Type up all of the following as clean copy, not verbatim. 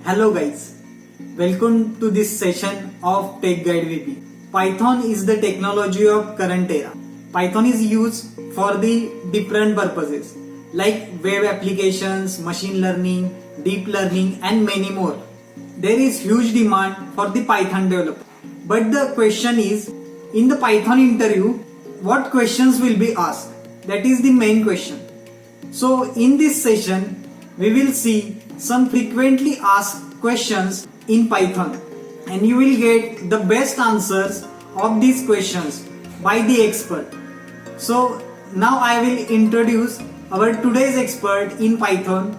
Hello guys, welcome to this session of Tech Guide VP. Python is the technology of current era. Python is used for the different purposes like web applications, machine learning, deep learning and many more. There is huge demand for the Python developer. But the question is, in the Python interview, what questions will be asked? That is the main question. So in this session, we will see some frequently asked questions in Python and you will get the best answers of these questions by the expert. So now I will introduce our today's expert in Python,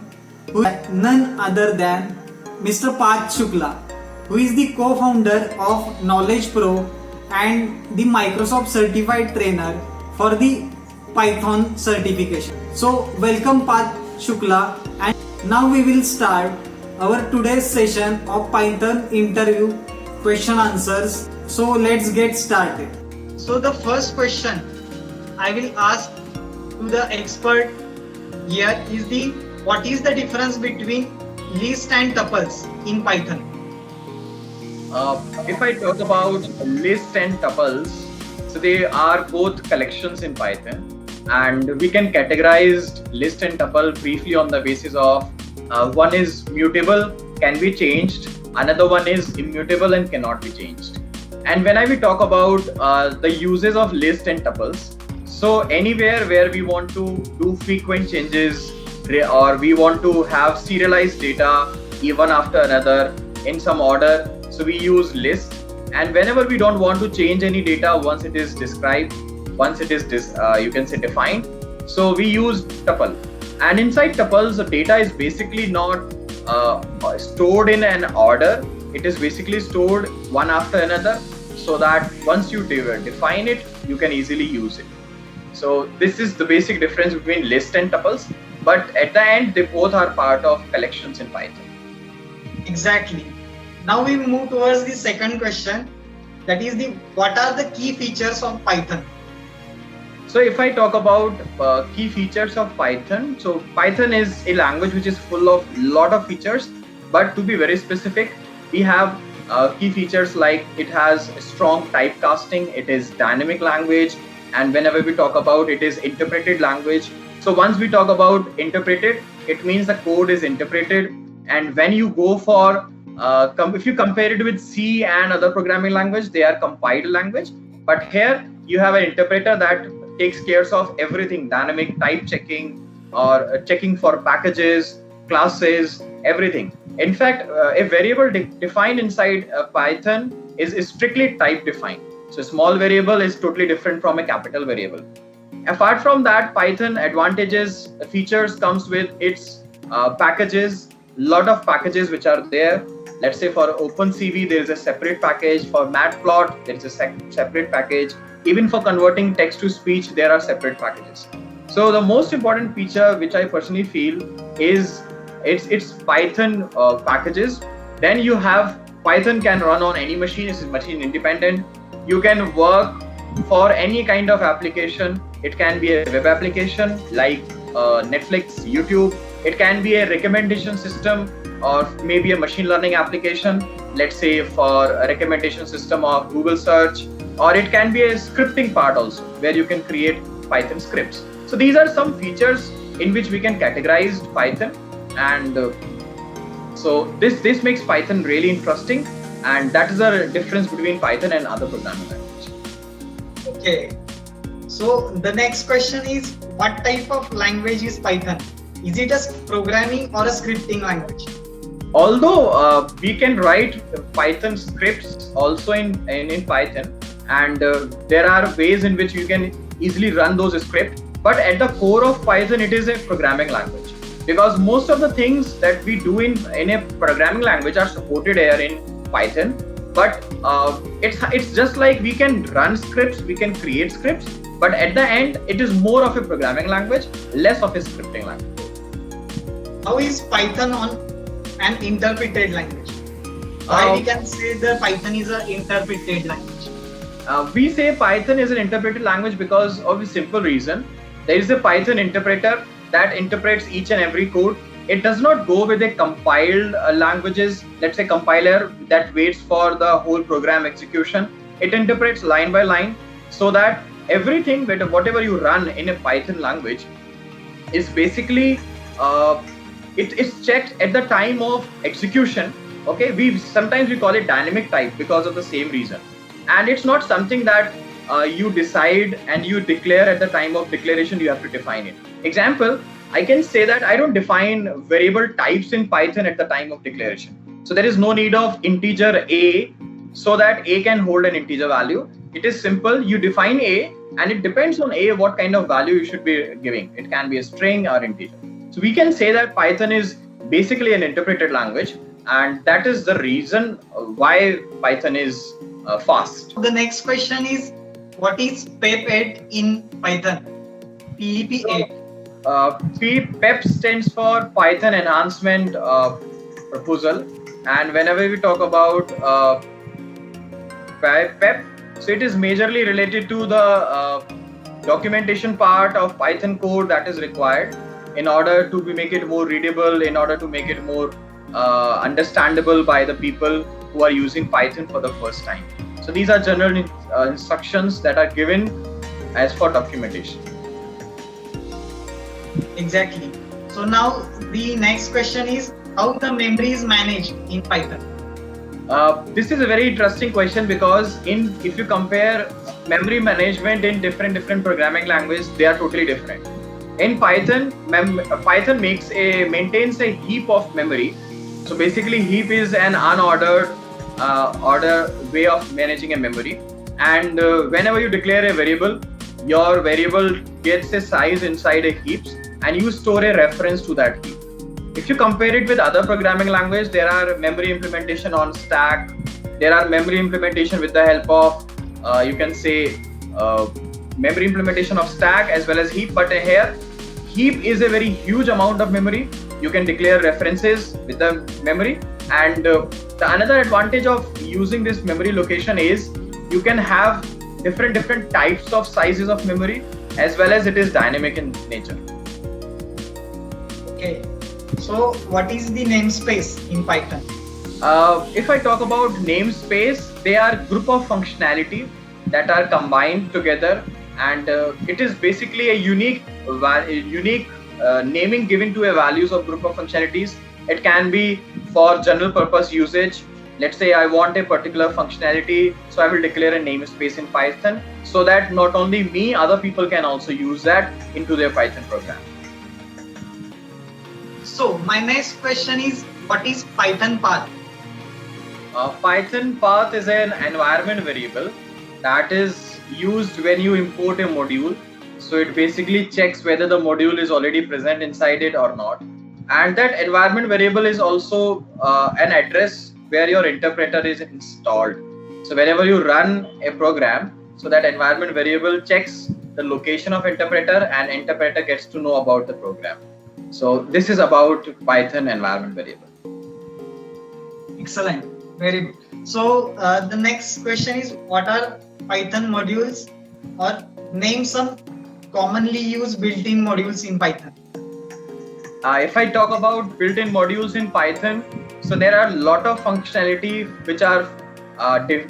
who is none other than Mr. Parth Shukla, who is the co-founder of Knowledge Pro and the Microsoft certified trainer for the Python certification. So welcome Parth Shukla, and now we will start our today's session of Python interview question answers. So let's get started. So the first question I will ask to the expert here is what is the difference between list and tuples in Python? If I talk about list and tuples, so they are both collections in Python, and we can categorize list and tuple briefly on the basis of one is mutable, can be changed, another one is immutable and cannot be changed. And when I will talk about the uses of list and tuples, so anywhere where we want to do frequent changes or we want to have serialized data even after another in some order, so we use list. And whenever we don't want to change any data once it is described, once it is you can say defined, so we use tuple. And inside tuples, the data is basically not stored in an order. It is basically stored one after another, so that once you define it, you can easily use it. So this is the basic difference between list and tuples, but at the end they both are part of collections in Python. Exactly. Now we move towards the second question, that is what are the key features of Python? So if I talk about key features of Python, so Python is a language which is full of lot of features, but to be very specific, we have key features like it has strong typecasting, it is dynamic language, and whenever we talk about it is interpreted language. So once we talk about interpreted, it means the code is interpreted, and when you go for if you compare it with C and other programming language, they are compiled language, but here you have an interpreter that takes care of everything, dynamic type checking or checking for packages, classes, everything. In fact, a variable defined inside Python is strictly type defined. So small variable is totally different from a capital variable. Apart from that, Python advantages, features comes with its packages, lot of packages which are there. Let's say for OpenCV, there is a separate package. For Matplot, there is a separate package. Even for converting text to speech, there are separate packages. So the most important feature, which I personally feel, is it's Python packages. Then you have Python can run on any machine. It's machine independent. You can work for any kind of application. It can be a web application like Netflix, YouTube. It can be a recommendation system or maybe a machine learning application, let's say for a recommendation system of Google search, or it can be a scripting part also where you can create Python scripts. So these are some features in which we can categorize Python, and so this makes Python really interesting, and that is the difference between Python and other programming languages. Okay, so the next question is, what type of language is Python? Is it a programming or a scripting language? Although we can write Python scripts also in Python, and there are ways in which you can easily run those scripts, but at the core of Python, it is a programming language, because most of the things that we do in a programming language are supported here in Python. But it's just like we can run scripts, we can create scripts, but at the end, it is more of a programming language, less of a scripting language. How is Python on an interpreted language? Why we can say that Python is an interpreted language? We say Python is an interpreted language because of a simple reason. There is a Python interpreter that interprets each and every code it does not go with a compiled languages, let's say compiler that waits for the whole program execution. It interprets line by line, so that everything, whatever you run in a Python language, is basically it is checked at the time of execution. Okay, sometimes we call it dynamic type because of the same reason, and it's not something that you decide and you declare at the time of declaration. You have to define it. Example, I can say that I don't define variable types in Python at the time of declaration. So there is no need of integer a, so that a can hold an integer value. It is simple. You define a, and it depends on a what kind of value you should be giving. It can be a string or integer. So we can say that Python is basically an interpreted language, and that is the reason why Python is fast. The next question is, what is PEP8 in Python? PEP8. PEP stands for Python Enhancement Proposal, and whenever we talk about PEP, so it is majorly related to the documentation part of Python code that is required in order to make it more readable, in order to make it more understandable by the people who are using Python for the first time. So these are general instructions that are given as for documentation. Exactly. So now the next question is, how the memory is managed in Python? This is a very interesting question, because if you compare memory management in different programming languages, they are totally different. In Python, Python maintains a heap of memory. So basically, heap is an unordered order way of managing a memory. And whenever you declare a variable, your variable gets a size inside a heap, and you store a reference to that heap. If you compare it with other programming languages, there are memory implementation on stack. There are memory implementation with the help of, you can say, memory implementation of stack as well as heap. But here, heap is a very huge amount of memory. You can declare references with the memory. And the another advantage of using this memory location is you can have different types of sizes of memory, as well as it is dynamic in nature. Okay. So what is the namespace in Python? If I talk about namespace, they are group of functionality that are combined together, and it is basically a unique naming given to a values of group of functionalities. It can be for general purpose usage. Let's say I want a particular functionality, so I will declare a namespace in Python, so that not only me, other people can also use that into their Python program. So my next question is, what is Python path? Python path is an environment variable that is used when you import a module. So it basically checks whether the module is already present inside it or not. And that environment variable is also an address where your interpreter is installed. So whenever you run a program, so that environment variable checks the location of interpreter, and interpreter gets to know about the program. So this is about Python environment variable. Excellent. Very good. So the next question is, what are Python modules, or name some commonly used built-in modules in Python? If I talk about built-in modules in Python, so there are a lot of functionality which are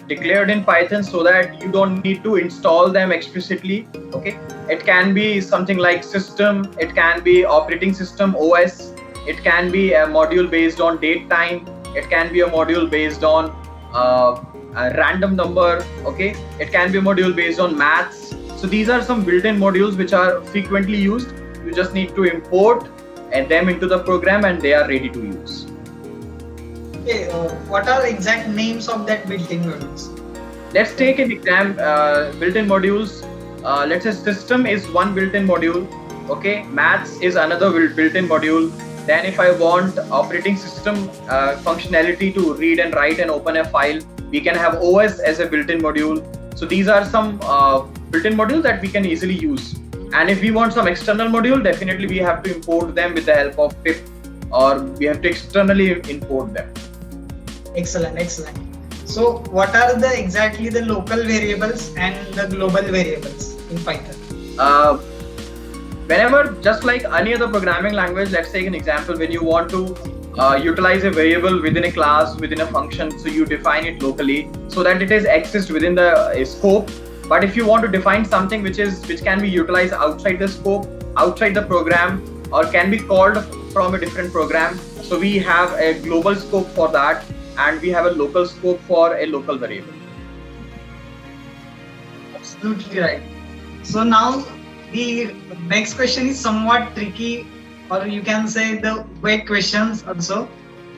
declared in Python, so that you don't need to install them explicitly. Okay, it can be something like system, it can be operating system OS, it can be a module based on date time, it can be a module based on a random number. Okay, it can be a module based on maths. So these are some built-in modules which are frequently used. You just need to import them into the program, and they are ready to use. Okay, what are exact names of that built-in modules? Let's take an example. Built-in modules. Let's say system is one built-in module. Okay, maths is another built-in module. Then if I want operating system functionality to read and write and open a file, we can have OS as a built-in module. So these are some built-in modules that we can easily use. And if we want some external module, definitely we have to import them with the help of pip, or we have to externally import them. Excellent, excellent. So what are exactly the local variables and the global variables in Python? whenever, just like any other programming language, let's take an example, when you want to utilize a variable within a class, within a function, so you define it locally so that it is exists within the scope. But if you want to define something which can be utilized outside the scope, outside the program, or can be called from a different program, so we have a global scope for that, and we have a local scope for a local variable. Absolutely right. So now the next question is somewhat tricky, or you can say the vague questions also.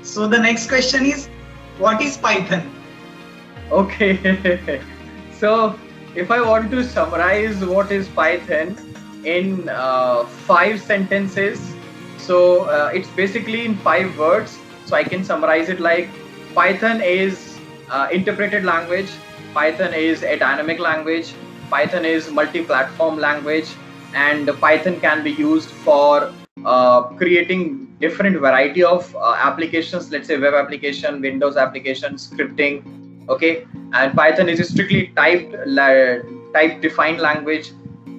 So the next question is, what is Python? Okay. So if I want to summarize what is Python in 5 sentences, so it's basically in 5 words. So I can summarize it like: Python is interpreted language, Python is a dynamic language, Python is multi-platform language, and Python can be used for creating different variety of applications, let's say web application, Windows application, scripting. Okay, and Python is a strictly type defined language.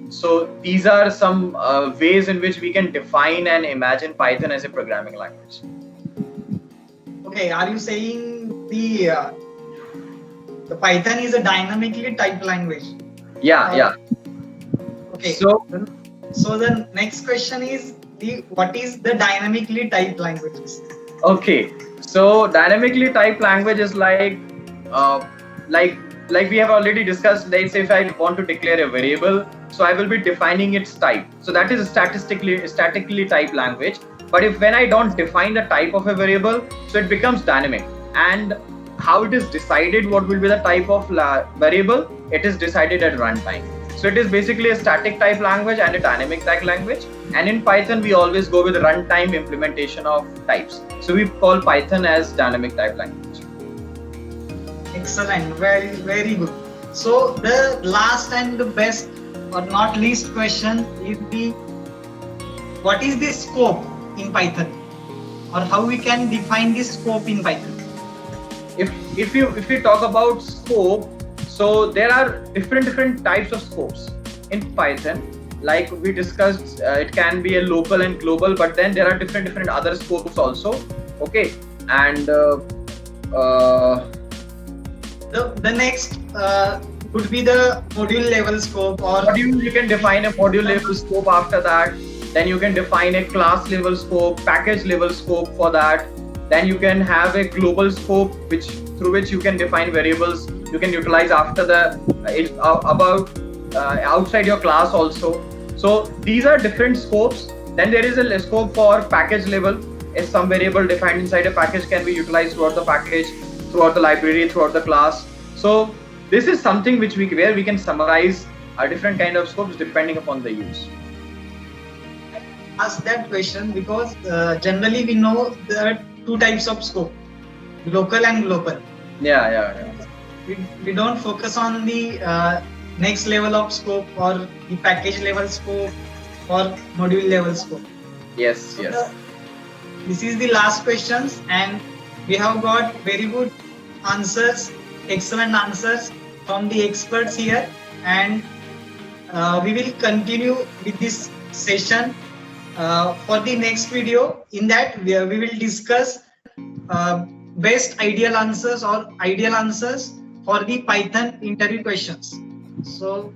So these are some ways in which we can define and imagine Python as a programming language. Okay, are you saying the Python is a dynamically typed language? Yeah. Okay. So the next question is, what is the dynamically typed languages? okay, so dynamically typed language is like we have already discussed. Let's say if I want to declare a variable, so I will be defining its type. So that is a statically typed language. But when I don't define the type of a variable, so it becomes dynamic. And how it is decided what will be the type of variable, it is decided at runtime. So it is basically a static type language and a dynamic type language. And in Python, we always go with runtime implementation of types. So we call Python as dynamic type language. Excellent, very, very good. So the last and the best or not least question is what is the scope in Python, or how we can define the scope in Python? If you talk about scope, so there are different types of scopes in Python. Like we discussed, it can be a local and global, but then there are different other scopes also. Okay, and the next would be the module level scope, or you can define a module level scope. After that, then you can define a class level scope, package level scope for that. Then you can have a global scope through which you can define variables you can utilize after outside your class also. So these are different scopes. Then there is a scope for package level. If some variable defined inside a package can be utilized throughout the package, throughout the library, throughout the class. So this is something where we can summarize different kind of scopes depending upon the use. Ask that question because generally we know there are 2 types of scope, local and global. Yeah. We don't focus on the next level of scope, or the package level scope, or module level scope. Yes. This is the last questions, and we have got very good answers, excellent answers from the experts here, and we will continue with this session for the next video. In that we will discuss best ideal answers or ideal answers for the Python interview questions. So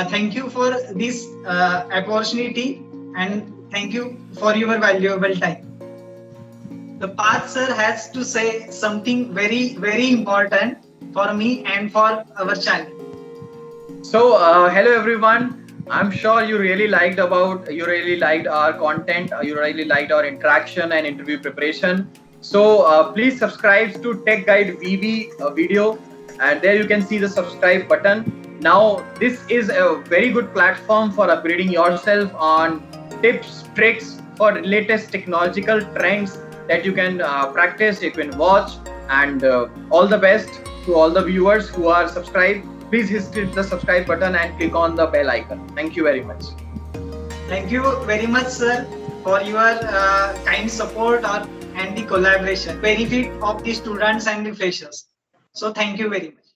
thank you for this opportunity, and thank you for your valuable time. The Parth sir has to say something very, very important for me and for our channel. So hello everyone. I'm sure you really liked our content, you really liked our interaction and interview preparation. So please subscribe to Tech Guide VB video, and there you can see the subscribe button. Now this is a very good platform for upgrading yourself on tips, tricks for latest technological trends that you can practice, you can watch, and all the best to all the viewers who are subscribed. Please hit the subscribe button and click on the bell icon. Thank you very much. Thank you very much, sir, for your kind support and the collaboration, benefit of the students and the freshers. So thank you very much.